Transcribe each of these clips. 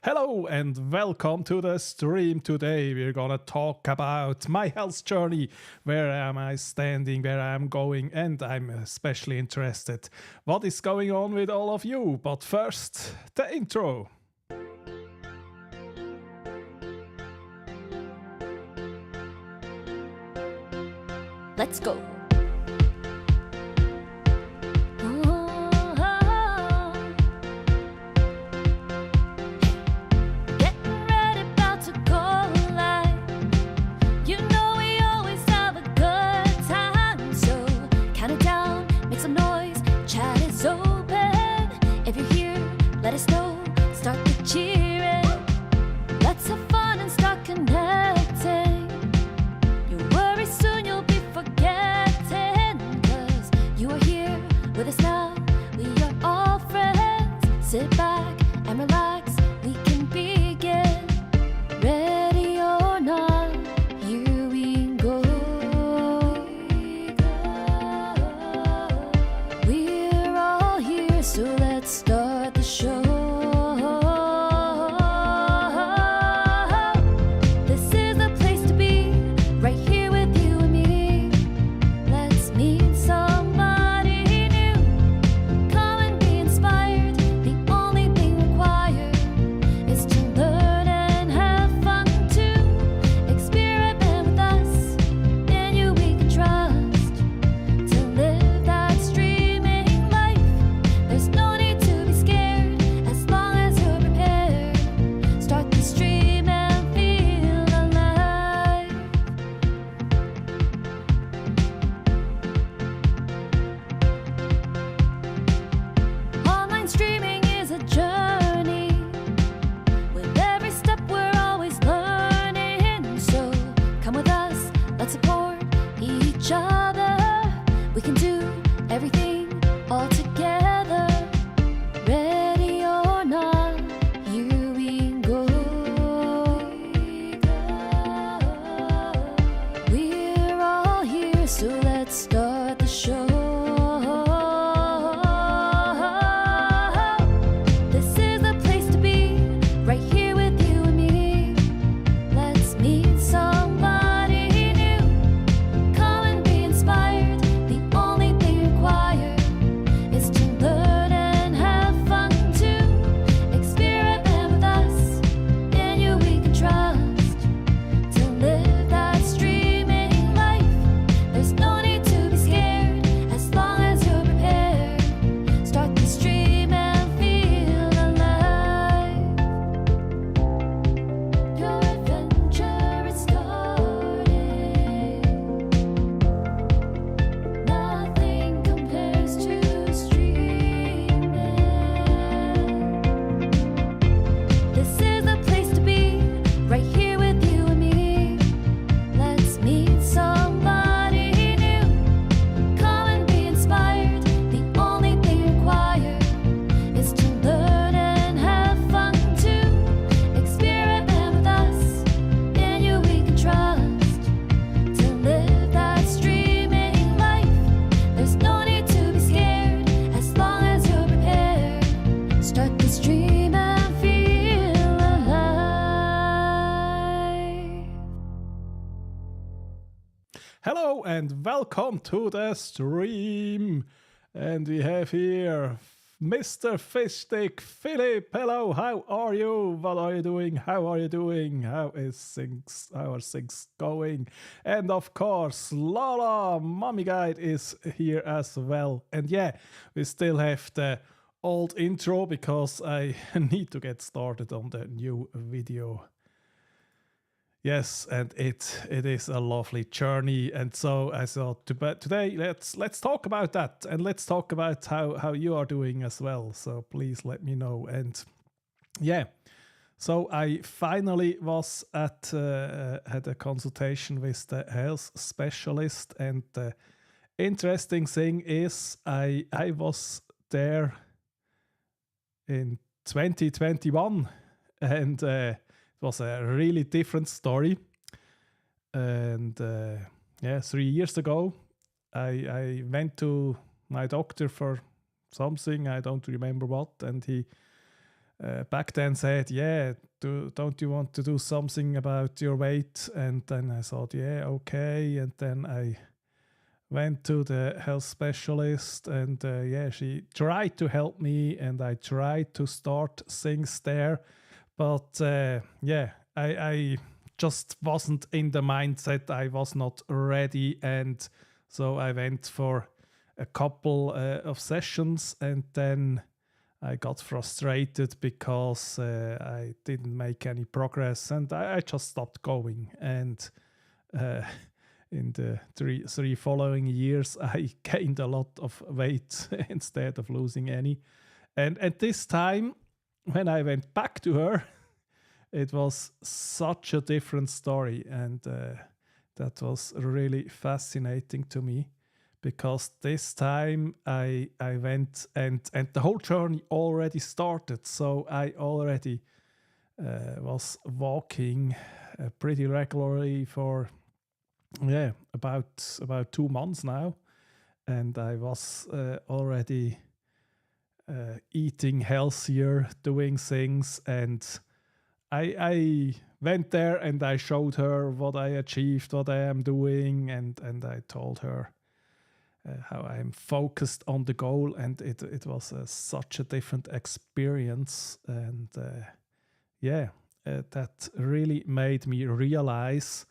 Hello and welcome to the stream. Today we're gonna talk about my health journey. Where am I standing, where I'm going, and I'm especially interested what is going on with all of you. But first, the intro. Let's go. Getting ready, about to go live. You know we always have a good time, so count it down, make some noise. Chat is open. If you're here, let us know. Start the cheering. Let's have fun and start connecting. Your worries soon you'll be forgetting, 'cause you are here with us now. We are all friends. Sit back and relax, we can begin. Ready or not, here we go. We're all here, so let's start the show. This is the place to be, right here with you and me. Let's meet somebody new. Come and be inspired. The only thing required is to learn and have fun too. Experiment with us, in you we can trust. To live that streaming life, there's no need to be scared as long as you're prepared. Start the stream and feel alive. Online streaming is a journey. With every step we're always learning. So come with us, let's support each other. We can do everything all together. Ready or not, here we go. We're all here, so let's start the show. This is the place to be, right here with you and me. Let's meet somebody new. Come and be inspired. The only thing required is to learn and have fun too. Experiment with us, in you we can trust. To live that streaming life, there's no need to be scared as long as you're prepared. Start the stream and feel alive. Your adventure is starting. Nothing compares to streaming. This is the place to be, right here with you and me. Let's meet somebody new. Come and be inspired. The only thing required is to learn and have fun too. Experiment with us, in you we can trust. To live that streaming life, there's no need to be scared as long as you're prepared. Start the stream and feel alive. Hello and welcome to the stream. And we have here Mr. Fishstick Philip. Hello, how are you? What are you doing? How are you doing? How are things going? And of course, Lala Mommy Guide is here as well. And yeah, we still have the old intro because I need to get started on the new video. Yes, and it is a lovely journey, and so I thought today let's talk about that, and let's talk about how you are doing as well. So please let me know. And yeah, so I finally was had a consultation with the health specialist, and the interesting thing is I was there in 2021, and it was a really different story. And yeah, 3 years ago, I went to my doctor for something, I don't remember what, and he back then said, yeah, don't you want to do something about your weight? And then I thought, yeah, okay. And then I went to the health specialist, and yeah, she tried to help me, and I tried to start things there. But yeah, I just wasn't in the mindset. I was not ready. And so I went for a couple of sessions, and then I got frustrated because I didn't make any progress, and I just stopped going. And in the three following years, I gained a lot of weight instead of losing any. And at this time, when I went back to her, it was such a different story. And that was really fascinating to me, because this time I went and the whole journey already started. So I already was walking pretty regularly for about 2 months now, and I was already eating healthier, doing things, and I went there and I showed her what I achieved, what I am doing, and I told her how I'm focused on the goal, and it was such a different experience. And that really made me realize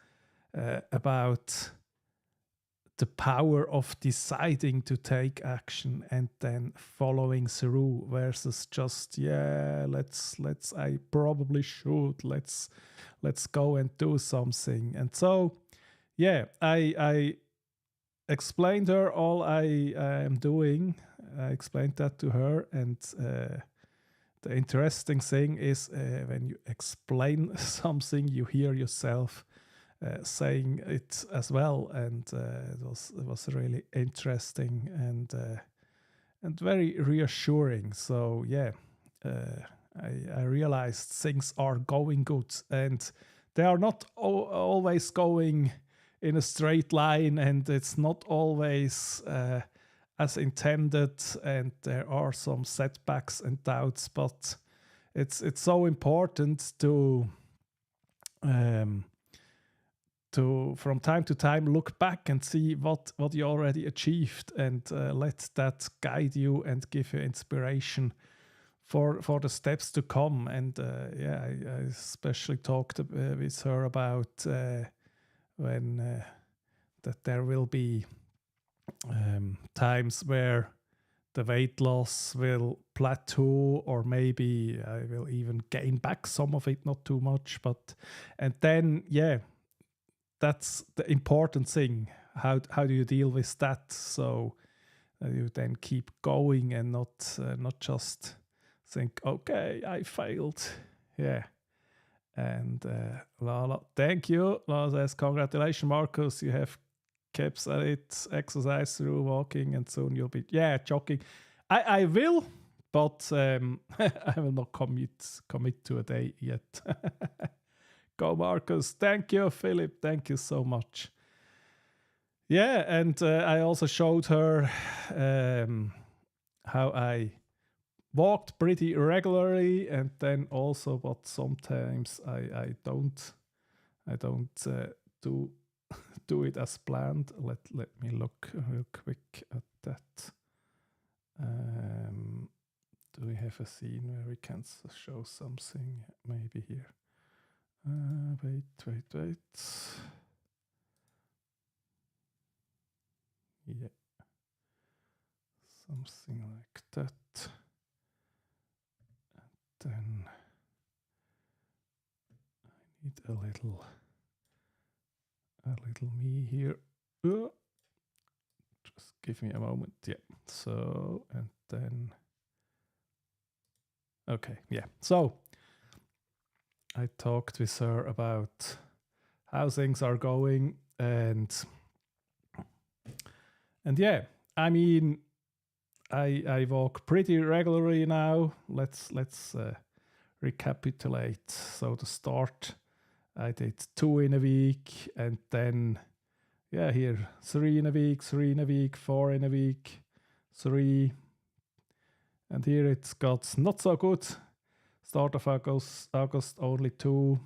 about the power of deciding to take action and then following through, versus just let's I probably should, let's go and do something. And so I explained her all I am doing. I explained that to her, and the interesting thing is when you explain something, you hear yourself saying it as well, and it was really interesting and very reassuring. So I realized things are going good, and they are not always going in a straight line, and it's not always as intended, and there are some setbacks and doubts, but it's so important to from time to time look back and see what you already achieved, and let that guide you and give you inspiration for the steps to come. And I especially talked with her about when that there will be times where the weight loss will plateau, or maybe I will even gain back some of it, not too much, and then that's the important thing. How do you deal with that? So you then keep going and not just think, okay, I failed. Yeah. And Lala, thank you. Lala says, congratulations, Marcus. You have kept at it, exercise through walking, and soon you'll be jogging. I will, but I will not commit to a day yet. Go, Marcus. Thank you, Philip. Thank you so much. Yeah, and I also showed her how I walked pretty regularly, and then also what sometimes I don't do it as planned. Let me look real quick at that. Do we have a scene where we can show something? Maybe here. Wait. Yeah. Something like that. And then I need a little me here. Just give me a moment. Yeah. So, and then okay, yeah. So I talked with her about how things are going, and yeah, I mean, I walk pretty regularly now. Let's recapitulate. So the start, I did 2 in a week, and then here 3 in a week, 4 in a week, 3, and here it's got not so good. Start of August only 2,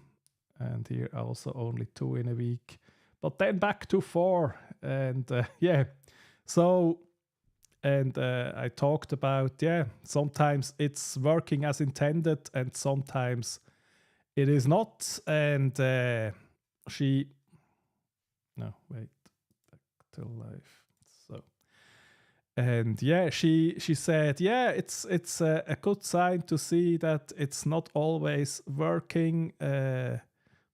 and here also only 2 in a week. But then back to 4, and yeah. So, and I talked about, sometimes it's working as intended, and sometimes it is not. And no, wait, back to life. So, and she said, it's a good sign to see that it's not always working,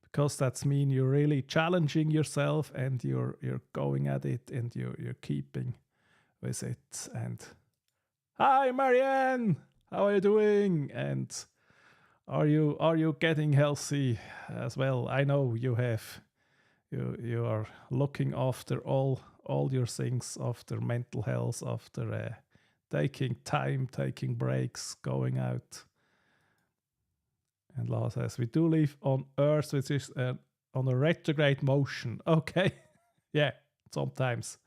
because that's mean you're really challenging yourself and you're going at it and you're keeping with it. And hi, Marianne, how are you doing? And are you getting healthy as well? I know you are looking after all your things, after mental health, after taking time, taking breaks, going out. And Lars says, we do live on Earth, which is on a retrograde motion. Okay. Yeah, sometimes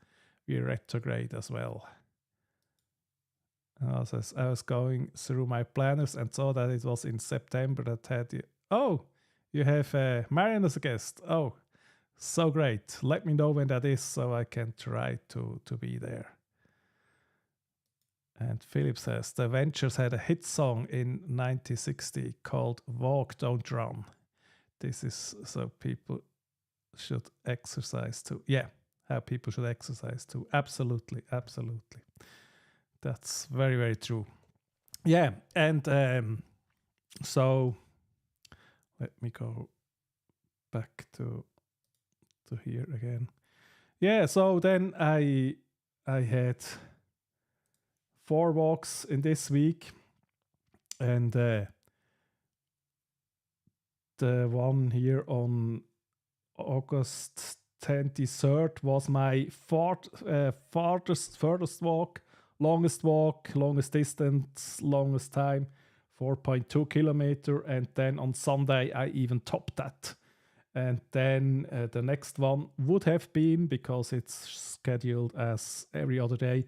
we retrograde as well. And Lars says, I was going through my planners and saw that it was in September that had you. Oh, you have Marianne as a guest. Oh, so great. Let me know when that is so I can try to be there. And Philip says, the Avengers had a hit song in 1960 called Walk, Don't Run. This is so people should exercise too. Yeah, how people should exercise too. Absolutely, absolutely. That's very, very true. Yeah, and so let me go back to here again. Yeah, so then I had 4 walks in this week, and the one here on August 23rd was my furthest walk, longest distance, longest time, 4.2 kilometer, and then on Sunday I even topped that. And then the next one would have been, because it's scheduled as every other day,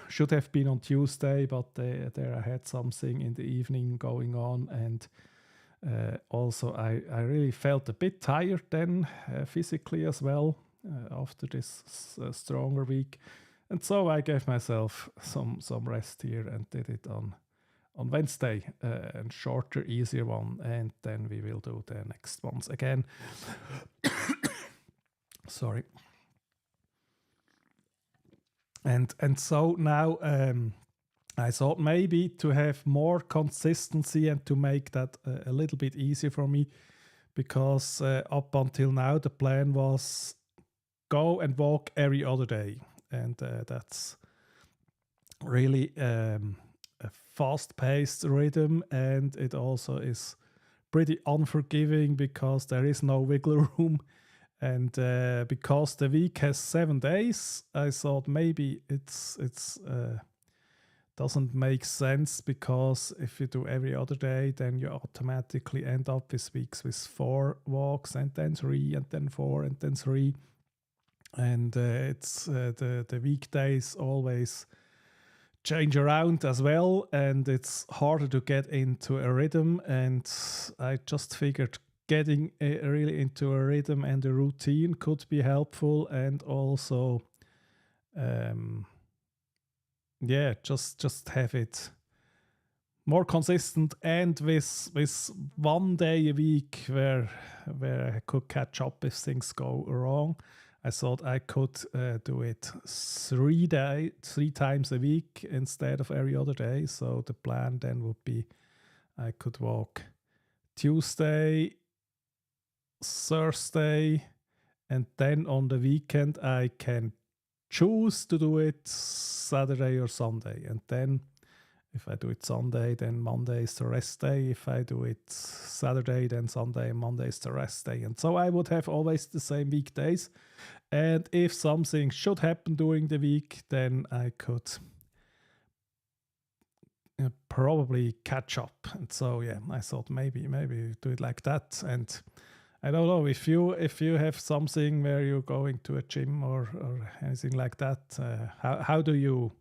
should have been on Tuesday, but there I had something in the evening going on, and also I really felt a bit tired then, physically as well, after this stronger week. And so I gave myself some rest here and did it on Wednesday, and shorter, easier one, and then we will do the next ones again. Sorry. And so now I thought maybe to have more consistency and to make that a little bit easier for me, because up until now the plan was go and walk every other day, and that's really a fast-paced rhythm, and it also is pretty unforgiving because there is no wiggle room. And because the week has 7 days, I thought maybe it's doesn't make sense, because if you do every other day, then you automatically end up with weeks with 4 walks, and then 3, and then 4, and then 3. And it's the weekdays always change around as well, and it's harder to get into a rhythm. And I just figured getting really into a rhythm and a routine could be helpful, and also just have it more consistent, and with 1 day a week where I could catch up if things go wrong. I thought I could do it 3 times a week instead of every other day. So the plan then would be I could walk Tuesday, Thursday, and then on the weekend I can choose to do it Saturday or Sunday. And then if I do it Sunday, then Monday is the rest day. If I do it Saturday, then Sunday and Monday is the rest day. And so I would have always the same weekdays. And if something should happen during the week, then I could probably catch up. And so, yeah, I thought maybe do it like that. And I don't know if you have something where you're going to a gym or anything like that. How do you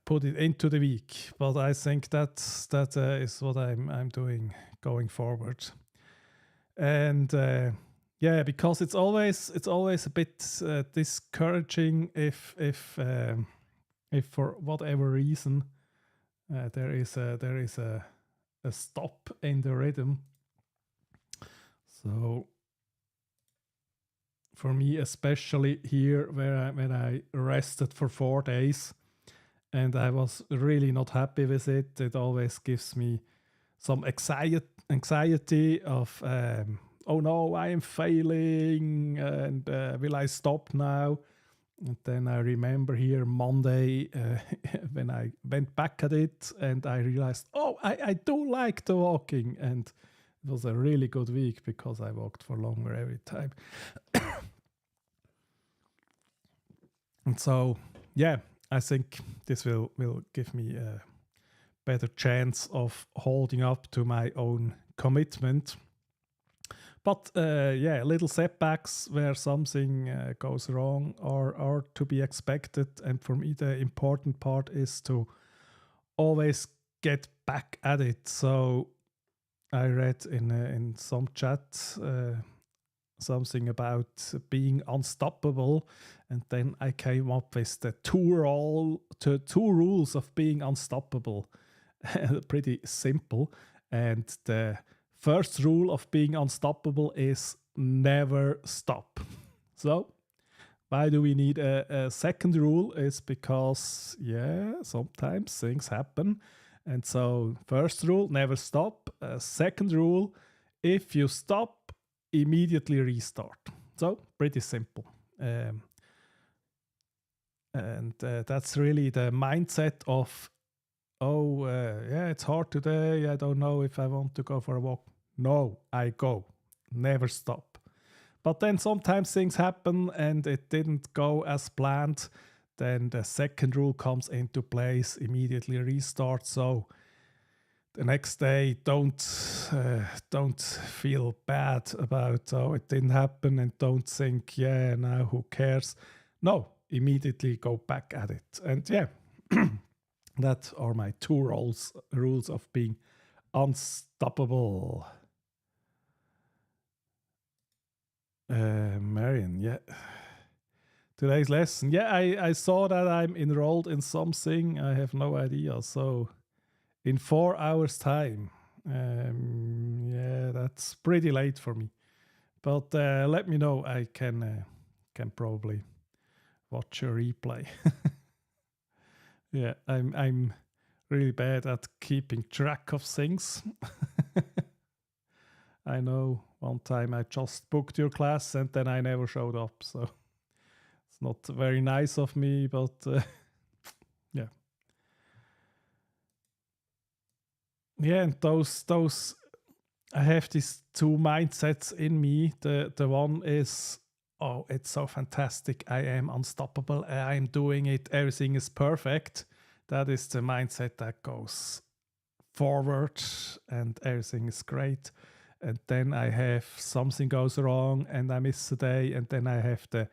put it into the week. But I think that is what I'm doing going forward. And yeah, because it's always a bit discouraging if for whatever reason there is a stop in the rhythm. So for me, especially here, when I rested for 4 days, and I was really not happy with it. It always gives me some anxiety of, oh no, I am failing, and will I stop now? And then I remember here Monday when I went back at it, and I realized, oh, I do like the walking, and it was a really good week because I walked for longer every time. And so, yeah, I think this will give me a better chance of holding up to my own commitment. But yeah, little setbacks where something goes wrong are to be expected. And for me, the important part is to always get back at it. So I read in some chat something about being unstoppable, and then I came up with the two rules of being unstoppable. Pretty simple. And the first rule of being unstoppable is never stop. So why do we need a second rule? Is because, yeah, sometimes things happen. And so first rule, never stop. Second rule, if you stop, immediately restart. So pretty simple. And that's really the mindset of, oh, yeah, it's hard today. I don't know if I want to go for a walk. No, I go. Never stop. But then sometimes things happen and it didn't go as planned. Then the second rule comes into place, immediately restart. So the next day, don't feel bad about, oh, it didn't happen, and don't think, yeah, now who cares? No, immediately go back at it. And yeah, that are my two rules of being unstoppable. Marion, yeah. Today's lesson. Yeah, I saw that I'm enrolled in something. I have no idea. So in 4 hours time. Yeah, that's pretty late for me. But let me know. I can probably watch a replay. Yeah, I'm really bad at keeping track of things. I know one time I just booked your class and then I never showed up. So it's not very nice of me, but yeah. Yeah, and those I have these two mindsets in me. The one is, oh, it's so fantastic. I am unstoppable. I am doing it. Everything is perfect. That is the mindset that goes forward and everything is great. And then I have something goes wrong and I miss a day. And then I have the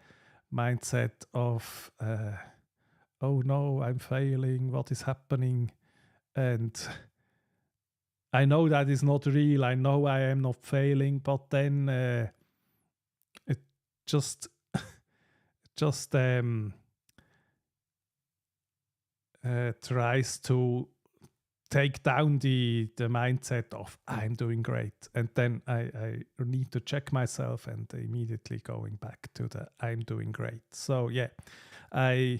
mindset of, oh no, I'm failing. What is happening? And I know that is not real. I know I am not failing, but then it just tries to take down the mindset of I'm doing great, and then I need to check myself and immediately going back to the I'm doing great. So yeah, I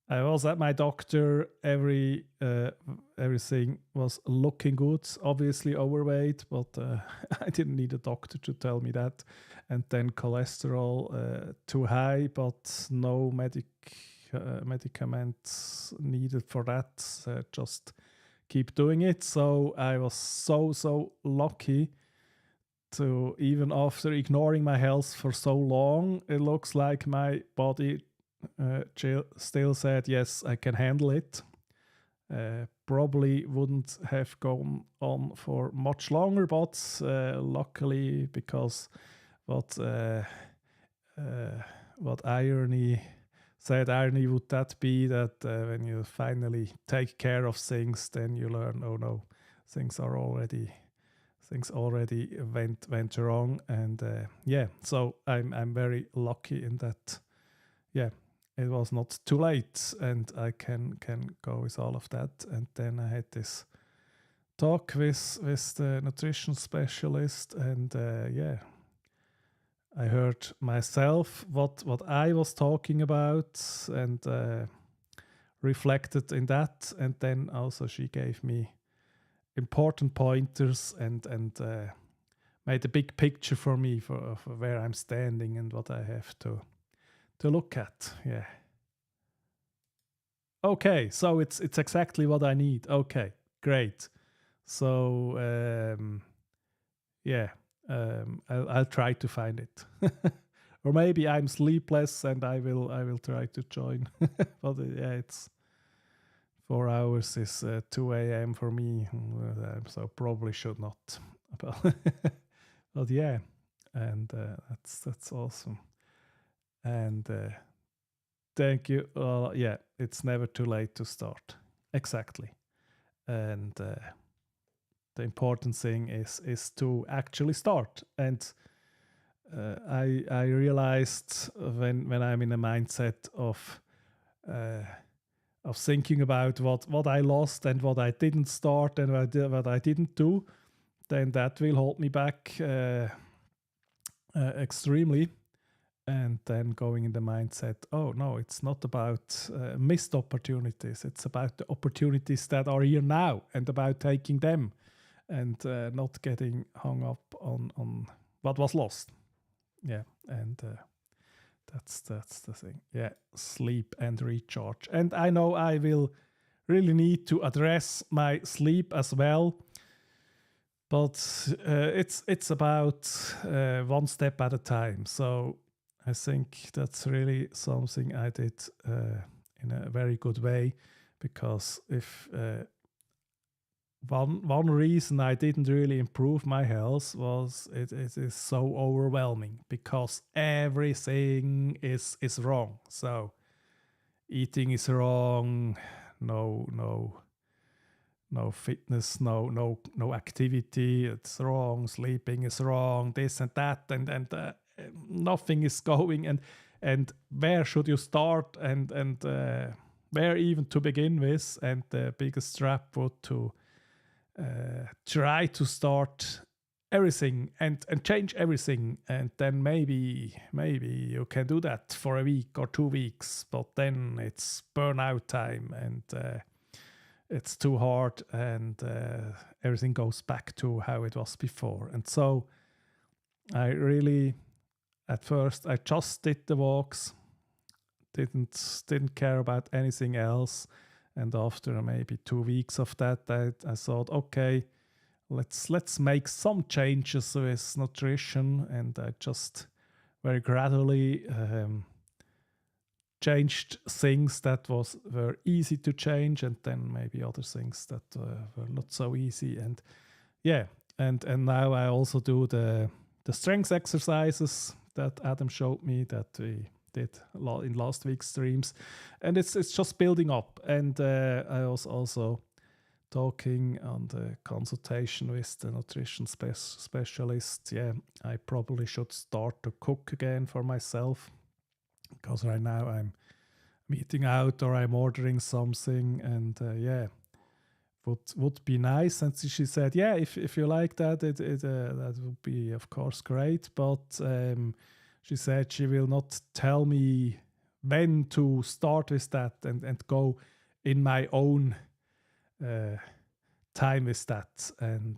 was at my doctor. Everything was looking good. Obviously overweight, but I didn't need a doctor to tell me that. And then cholesterol too high, but no medicaments needed for that. Just keep doing it. So I was so lucky to, even after ignoring my health for so long, it looks like my body still said, yes, I can handle it. Probably wouldn't have gone on for much longer, but luckily, because what irony, sad irony would that be that when you finally take care of things, then you learn, oh no, things already went wrong. And so I'm very lucky in that. Yeah, it was not too late, and I can go with all of that. And then I had this talk with the nutrition specialist, and I heard myself what I was talking about, and reflected in that. And then also she gave me important pointers and made a big picture for me for where I'm standing and what I have to look at. Yeah. Okay, so it's exactly what I need. Okay, great. So I'll try to find it. Or maybe I'm sleepless and I will try to join. But it's 4 hours is 2 a.m. for me, so probably should not. But yeah, and that's awesome. And thank you. It's never too late to start. Exactly. And the important thing is to actually start. And I realized when I'm in a mindset of thinking about what I lost and what I didn't start and what I didn't do, then that will hold me back extremely. And then going in the mindset, oh no, it's not about missed opportunities. It's about the opportunities that are here now and about taking them and not getting hung up on what was lost. Yeah, and that's the thing. Yeah, sleep and recharge. And I know I will really need to address my sleep as well. But it's about one step at a time. So I think that's really something I did in a very good way, because if one reason I didn't really improve my health was it is so overwhelming, because everything is wrong. So eating is wrong, no fitness, no activity, it's wrong, sleeping is wrong, this and that, and nothing is going, and where should you start, and where even to begin with. And the biggest trap would to try to start everything and change everything, and then maybe you can do that for a week or 2 weeks, but then it's burnout time, and it's too hard, and everything goes back to how it was before. And so I really, at first, I just did the walks, didn't care about anything else. And after maybe 2 weeks of that, I thought, okay, let's make some changes with nutrition. And I just very gradually changed things that were easy to change, and then maybe other things that were not so easy. And yeah, and now I also do the strength exercises that Adam showed me, that we did in last week's streams, and it's just building up. And I was also talking on the consultation with the nutrition specialist. Yeah, I probably should start to cook again for myself, because right now I'm eating out or I'm ordering something, and would be nice. And she said, yeah, if you like that, that would be of course great, but she said she will not tell me when to start with that and go in my own time with that. And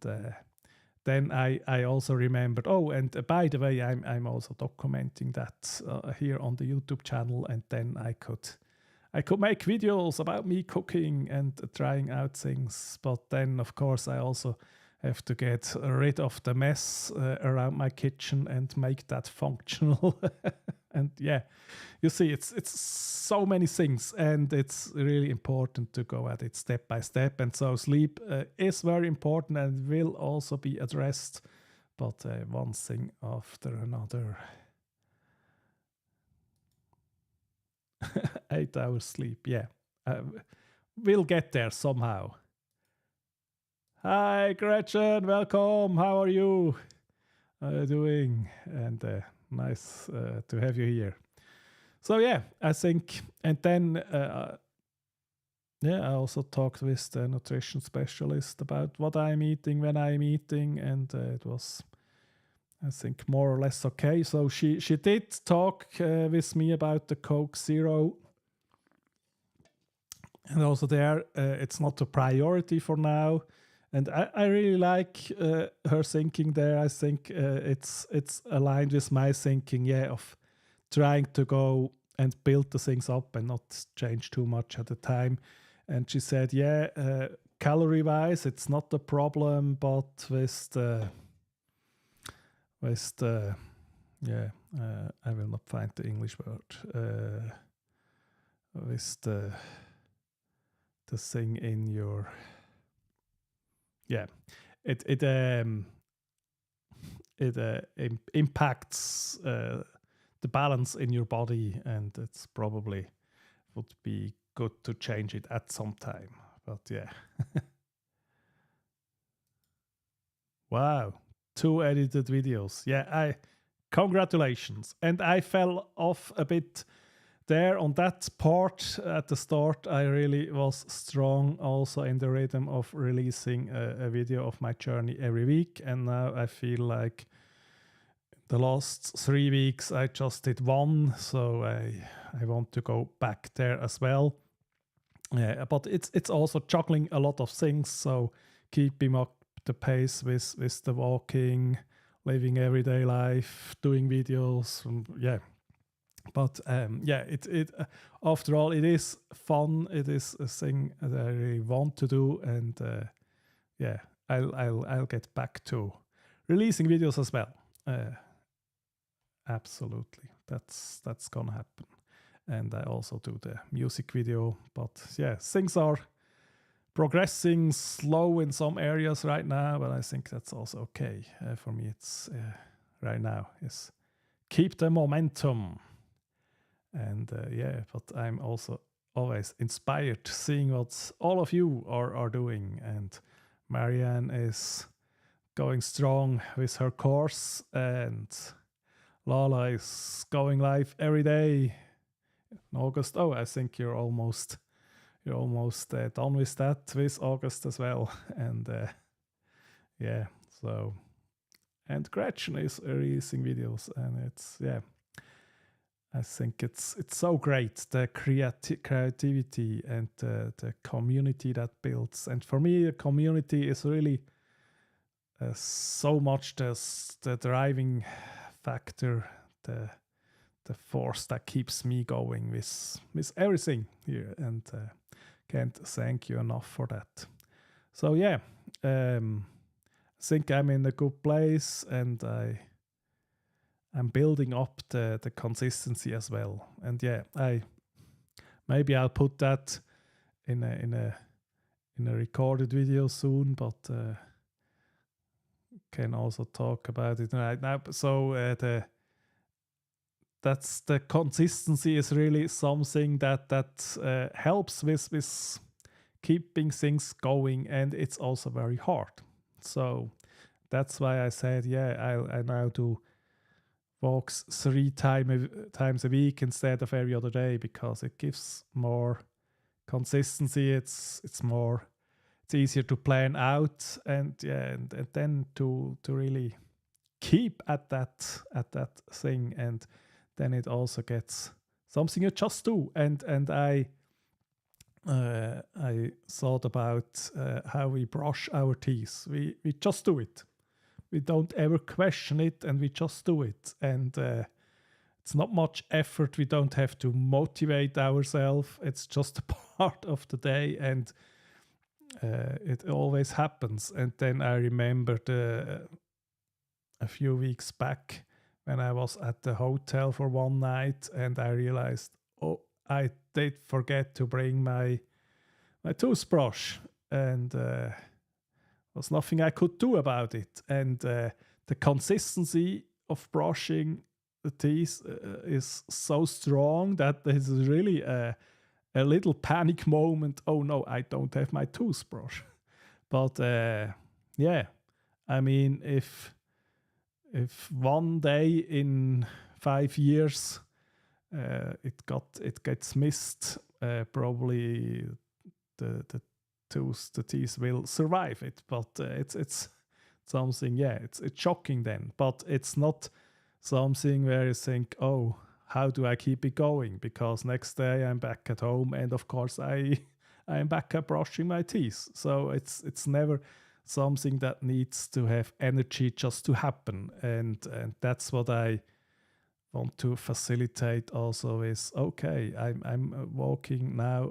then I also remembered, oh, and by the way, I'm also documenting that here on the YouTube channel, and then I could make videos about me cooking and trying out things. But then, of course, I also have to get rid of the mess around my kitchen and make that functional. And yeah, you see, it's so many things, and it's really important to go at it step by step. And so sleep is very important and will also be addressed, but one thing after another. 8 hours sleep. Yeah, we'll get there somehow. Hi, Gretchen. Welcome. How are you? How are you doing? And nice to have you here. So yeah, I think, and then I also talked with the nutrition specialist about what I'm eating when I'm eating, and it was, I think, more or less okay. So she did talk with me about the Coke Zero, and also there it's not a priority for now. And I really like her thinking there. I think it's aligned with my thinking, yeah, of trying to go and build the things up and not change too much at a time. And she said, yeah, calorie-wise, it's not a problem, but with the I will not find the English word. With the thing in your, it impacts the balance in your body, and it's probably would be good to change it at some time. But yeah. Wow, 2 edited videos. Yeah, congratulations. And I fell off a bit there on that part at the start. I really was strong also in the rhythm of releasing a video of my journey every week, and now I feel like the last 3 weeks I just did one, so I want to go back there as well. But it's also juggling a lot of things, so keeping up the pace with the walking, living everyday life, doing videos, But it after all, it is fun. It is a thing that I really want to do, and I'll get back to releasing videos as well. Absolutely, that's gonna happen. And I also do the music video. But yeah, things are progressing slow in some areas right now, but I think that's also okay. For me, it's right now is keep the momentum. And but I'm also always inspired seeing what all of you are doing. And Marianne is going strong with her course, and Lala is going live every day in August. Oh, I think you're almost done with that with August as well. And so, and Gretchen is releasing videos, and it's I think it's so great, the creativity and the community that builds. And for me, the community is really so much the driving factor, the force that keeps me going with everything here. And can't thank you enough for that. So I think I'm in a good place, and I'm building up the consistency as well. And I'll put that in a recorded video soon, but can also talk about it right now. So that's the consistency is really something that helps with keeping things going, and it's also very hard. So that's why I said I now do walks 3 times a week instead of every other day, because it gives more consistency. It's easier to plan out, and then to really keep at that thing, and then it also gets something you just do. And I thought about how we brush our teeth. We just do it. We don't ever question it, and we just do it. And it's not much effort. We don't have to motivate ourselves. It's just a part of the day, and it always happens. And then I remembered a few weeks back when I was at the hotel for one night, and I realized, I did forget to bring my toothbrush, and was nothing I could do about it. And the consistency of brushing teeth is so strong that there's really a little panic moment. Oh no, I don't have my toothbrush. But yeah, I mean, if one day in 5 years it gets missed, probably the teeth will survive it. But it's something, yeah, it's shocking then. But it's not something where you think, oh, how do I keep it going? Because next day I'm back at home, and of course I am back at brushing my teeth. So it's never something that needs to have energy just to happen, and that's what I want to facilitate also. Is okay, I'm walking now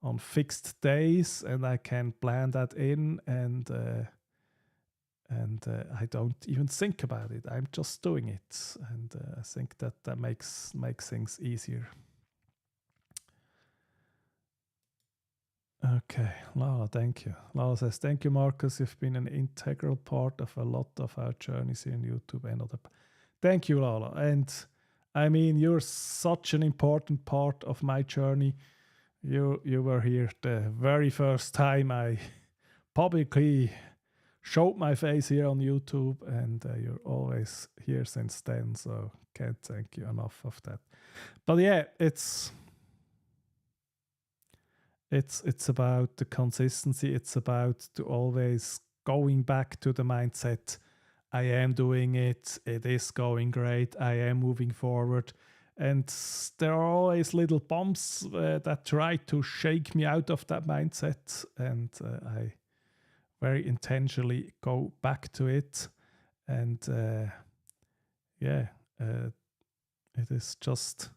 on fixed days, and I can plan that in, and I don't even think about it. I'm just doing it, and I think that makes things easier. Okay, Lala, thank you. Lala says, thank you, Marcus. You've been an integral part of a lot of our journeys here on YouTube and other. Thank you, Lala. And I mean, you're such an important part of my journey. You were here the very first time I publicly showed my face here on YouTube, and you're always here since then. So can't thank you enough of that. But yeah, it's about the consistency. It's about to always going back to the mindset. I am doing it. It is going great. I am moving forward. And there are always little bumps that try to shake me out of that mindset. And I very intentionally go back to it. And it is just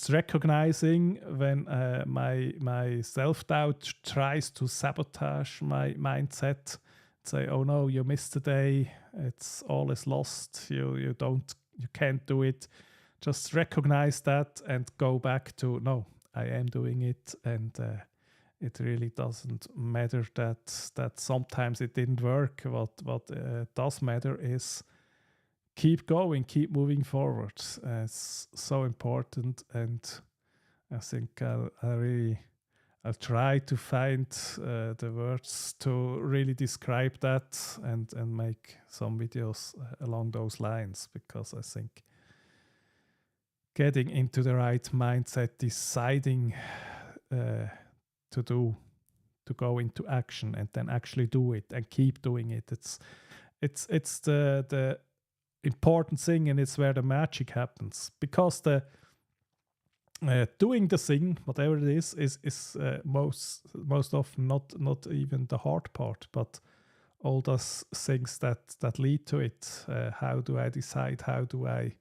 recognizing when my self-doubt tries to sabotage my mindset. Say, oh no, you missed the day, all is lost, you can't do it. Just recognize that and go back to, no, I am doing it, and it really doesn't matter that sometimes it didn't work. What does matter is keep going, keep moving forward. It's so important, and I think I'll try to find the words to really describe that and make some videos along those lines, because I think getting into the right mindset, deciding to go into action and then actually do it and keep doing it. It's the important thing, and it's where the magic happens, because the doing the thing, whatever it is most often not even the hard part, but all those things that lead to it. How do I decide? How do I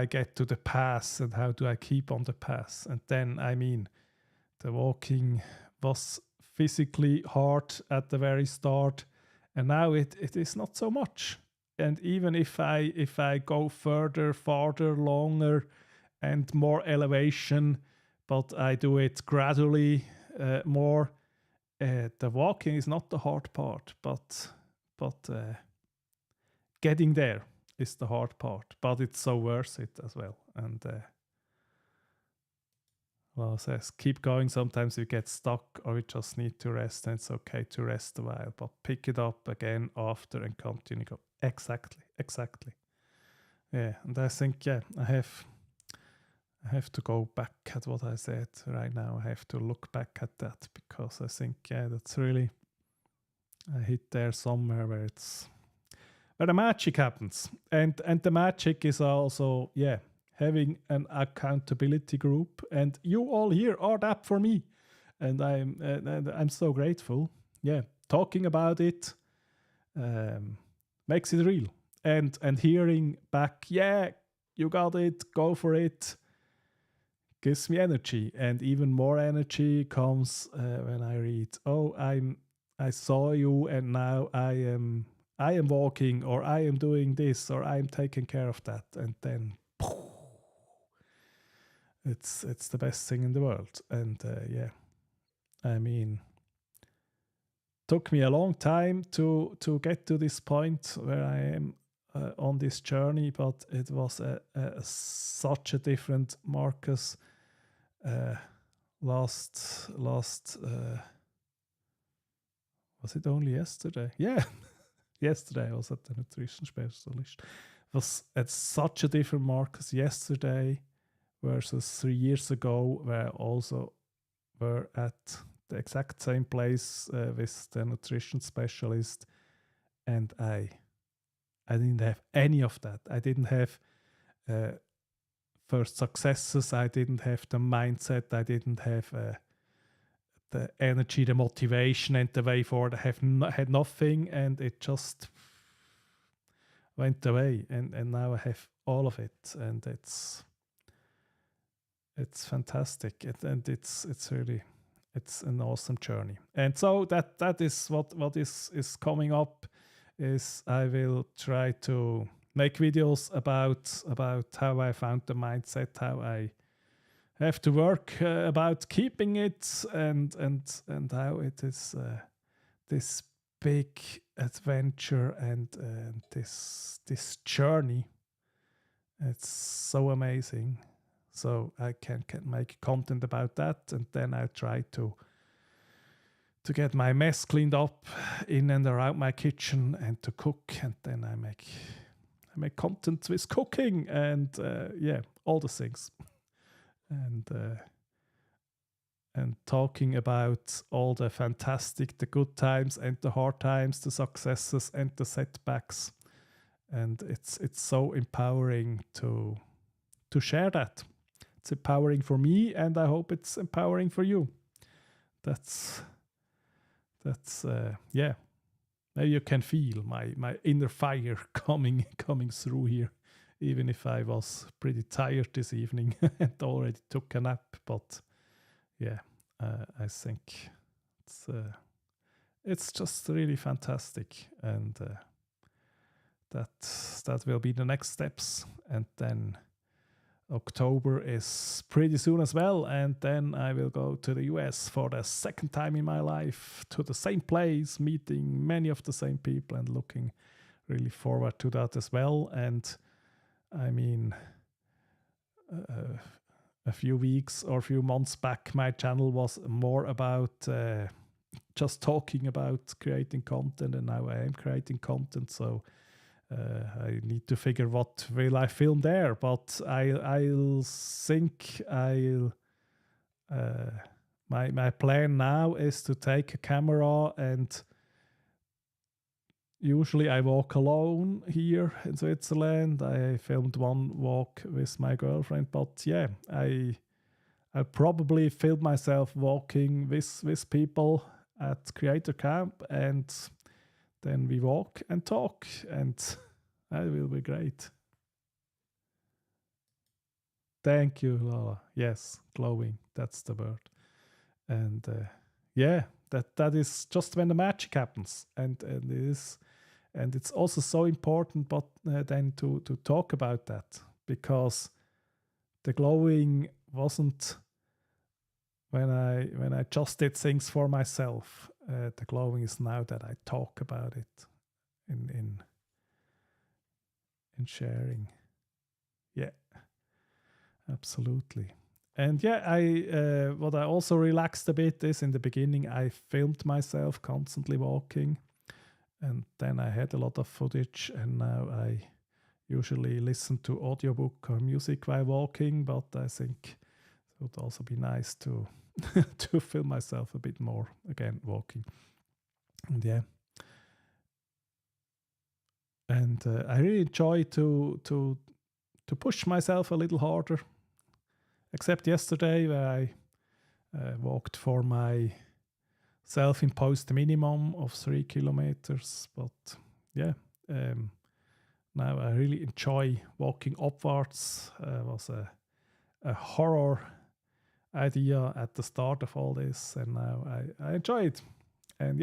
get to the path, and how do I keep on the path? And then, I mean, the walking was physically hard at the very start, and now it is not so much. And even if I go further, farther, longer, and more elevation, but I do it gradually more. The walking is not the hard part, but getting there is the hard part. But it's so worth it as well. And well, it says keep going. Sometimes you get stuck, or you just need to rest, and it's okay to rest a while, but pick it up again after and continue. Go. Exactly. Yeah, and I think I have to go back at what I said right now. I have to look back at that, because I think that's really, I hit there somewhere where the magic happens, and the magic is also having an accountability group, and you all here are that for me, and I'm so grateful. Talking about it makes it real, and hearing back, you got it, go for it, gives me energy. And even more energy comes when I read, oh, I saw you, and now I am walking, or I am doing this, or I'm taking care of that, and then it's the best thing in the world. And I mean, took me a long time to get to this point where I am on this journey, but it was such a different Marcus last was it only yesterday? Yeah, yesterday I was at the nutrition specialist. It's such a different Marcus yesterday versus 3 years ago, where also were at the exact same place with the nutrition specialist, and I didn't have any of that. I didn't have first successes. I didn't have the mindset. I didn't have the energy, the motivation, and the way forward. I had nothing, and it just went away. And now I have all of it, and it's fantastic. And it's really, it's an awesome journey. And so that is what is coming up. Is I will try to make videos about how I found the mindset, how I have to work about keeping it, and how it is this big adventure and this journey. It's so amazing. So I can make content about that, and then I try to get my mess cleaned up in and around my kitchen, and to cook, and then I make content with cooking, and all the things, and talking about all the fantastic, the good times and the hard times, the successes and the setbacks, and it's so empowering to share that. It's empowering for me, and I hope it's empowering for you. That's maybe you can feel my inner fire coming through here, even if I was pretty tired this evening and already took a nap. But I think it's just really fantastic, and that will be the next steps. And then October is pretty soon as well, and then I will go to the US for the second time in my life, to the same place, meeting many of the same people, and looking really forward to that as well. And I mean, a few weeks or a few months back, my channel was more about just talking about creating content, and now I am creating content. So I need to figure what will I film there, but I'll think my plan now is to take a camera, and usually I walk alone here in Switzerland. I filmed one walk with my girlfriend, but I'll probably film myself walking with people at Creator Camp, and then we walk and talk, and that will be great. Thank you, Lola. Yes, glowing. That's the word. And that is just when the magic happens, and it's also so important. But then to talk about that, because the glowing wasn't when I just did things for myself. The glowing is now that I talk about it in sharing. Yeah, absolutely. And what I also relaxed a bit is, in the beginning I filmed myself constantly walking, and then I had a lot of footage, and now I usually listen to audiobook or music while walking. But I think it would also be nice to to film myself a bit more again walking. And I really enjoy to push myself a little harder, except yesterday, where I walked for my self-imposed minimum of 3 kilometers. But now I really enjoy walking upwards. Was a horror idea at the start of all this, and now I enjoy it. And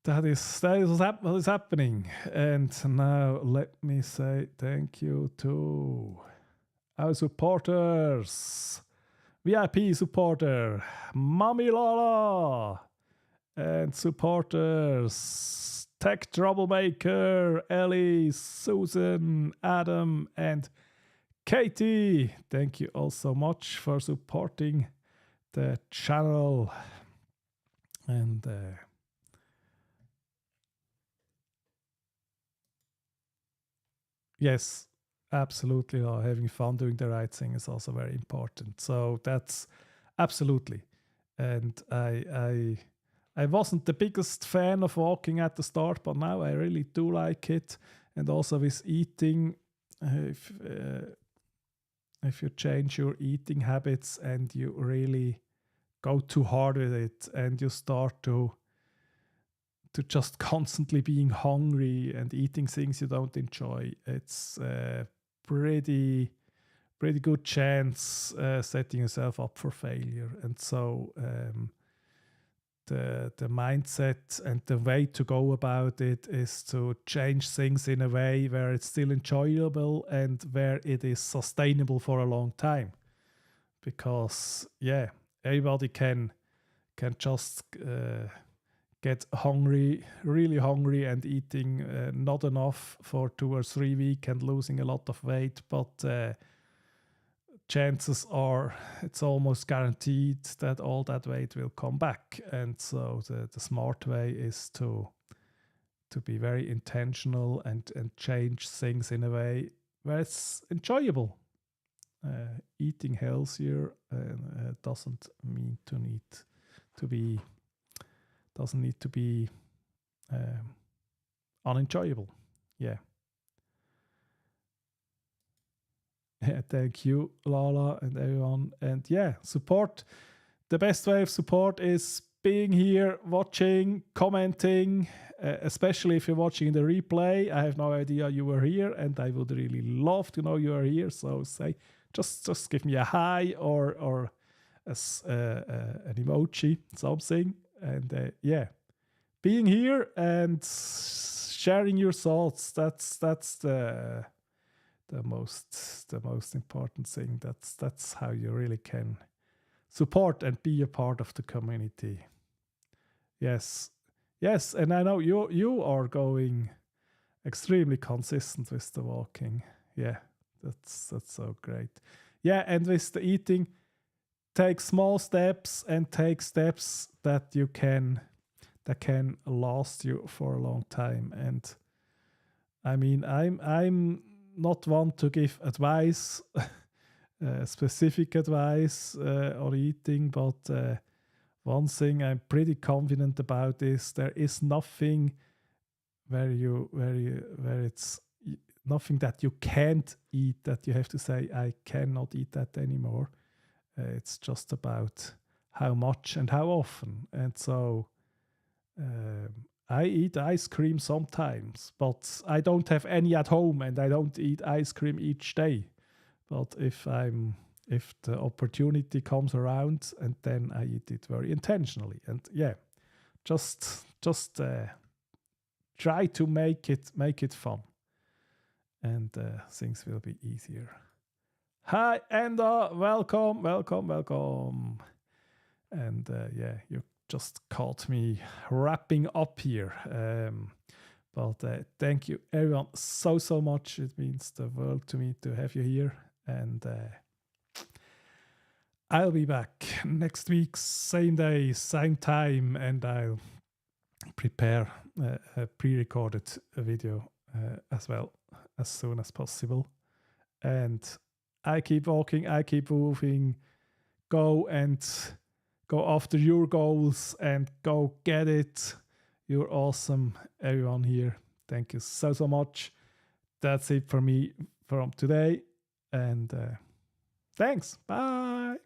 that is what is happening. And now let me say thank you to our supporters. VIP supporter Mami Lola, and supporters Tech Troublemaker, Ellie, Susan, Adam, and Katie. Thank you all so much for supporting the channel. And yes, absolutely. Having fun doing the right thing is also very important. So that's absolutely. And I wasn't the biggest fan of walking at the start, but now I really do like it. And also with eating, if you change your eating habits and you really go too hard with it, and you start to just constantly being hungry and eating things you don't enjoy, it's a pretty good chance setting yourself up for failure. And so the mindset and the way to go about it is to change things in a way where it's still enjoyable and where it is sustainable for a long time. Because everybody can just get hungry, really hungry, and eating not enough for 2 or 3 weeks and losing a lot of weight, but chances are it's almost guaranteed that all that weight will come back. And so the smart way is to be very intentional and change things in a way where it's enjoyable. Eating healthier doesn't need to be unenjoyable. Yeah. Thank you, Lala, and everyone. And support. The best way of support is being here, watching, commenting, especially if you're watching the replay. I have no idea you were here, and I would really love to know you are here. So say, just give me a hi or an emoji, something. And being here and sharing your thoughts. That's the most important thing. That's how you really can support and be a part of the community. Yes, and I know you are going extremely consistent with the walking. Yeah, that's so great. Yeah, and with the eating, take small steps and take steps that can last you for a long time. And I mean, I'm not one to give advice, specific advice on eating, but one thing I'm pretty confident about is there is nothing where it's nothing that you can't eat that you have to say, I cannot eat that anymore. It's just about how much and how often. And so I eat ice cream sometimes, but I don't have any at home, and I don't eat ice cream each day. But if the opportunity comes around, and then I eat it very intentionally. And just try to make it fun, and things will be easier. Hi, Enda, welcome. And you just caught me wrapping up here. But thank you, everyone, so much. It means the world to me to have you here. And I'll be back next week, same day, same time, and I'll prepare a pre-recorded video as well as soon as possible. And I keep walking, I keep moving. Go after your goals and go get it. You're awesome, everyone here. Thank you so much. That's it for me from today. And thanks. Bye.